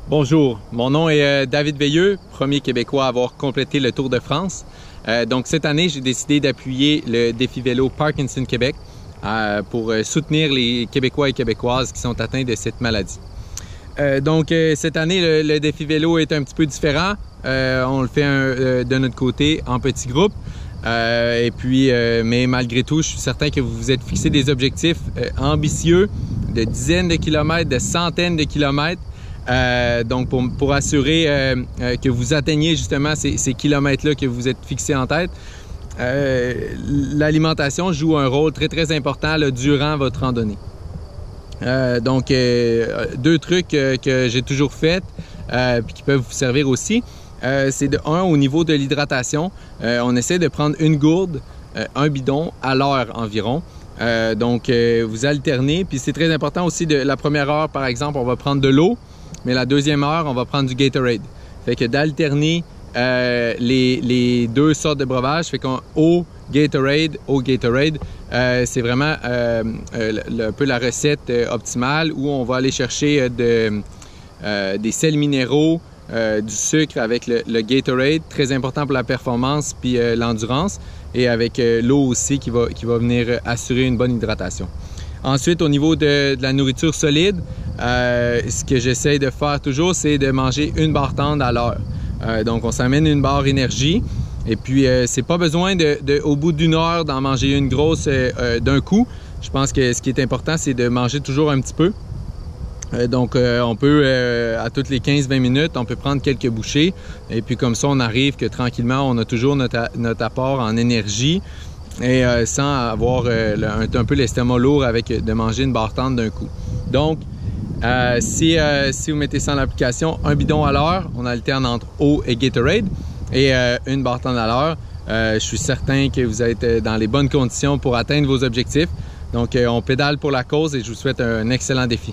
Bonjour, mon nom est David Veilleux, premier Québécois à avoir complété le Tour de France. Donc cette année, j'ai décidé d'appuyer le défi vélo Parkinson Québec pour soutenir les Québécois et Québécoises qui sont atteints de cette maladie. Cette année, le défi vélo est un petit peu différent. On le fait de notre côté en petits groupes. Mais malgré tout, je suis certain que vous vous êtes fixé des objectifs ambitieux de dizaines de kilomètres, de centaines de kilomètres. Pour assurer que vous atteigniez justement ces kilomètres-là que vous êtes fixés en tête, l'alimentation joue un rôle très important là, durant votre randonnée. Deux trucs que j'ai toujours fait puis qui peuvent vous servir aussi, c'est de un, au niveau de l'hydratation, on essaie de prendre une gourde, un bidon à l'heure environ. Vous alternez, puis c'est très important aussi de la première heure, par exemple, on va prendre de l'eau. Mais la deuxième heure, on va prendre du Gatorade. Fait que d'alterner les deux sortes de breuvages, fait qu'au Gatorade, c'est vraiment un peu la recette optimale où on va aller chercher des sels minéraux, du sucre avec le Gatorade, très important pour la performance puis l'endurance, et avec l'eau aussi qui va venir assurer une bonne hydratation. Ensuite, au niveau de la nourriture solide, ce que j'essaie de faire toujours, c'est de manger une barre tendre à l'heure. Donc, on s'amène une barre énergie et puis c'est pas besoin au bout d'une heure d'en manger une grosse d'un coup. Je pense que ce qui est important, c'est de manger toujours un petit peu. On peut, à toutes les 15-20 minutes, on peut prendre quelques bouchées et puis comme ça, on arrive que tranquillement, on a toujours notre apport en énergie. Et sans avoir un peu l'estomac lourd de manger une barre tendre d'un coup. Donc, si vous mettez ça en application, un bidon à l'heure, on alterne entre eau et Gatorade, et une barre tendre à l'heure, je suis certain que vous êtes dans les bonnes conditions pour atteindre vos objectifs. Donc, on pédale pour la cause et je vous souhaite un excellent défi.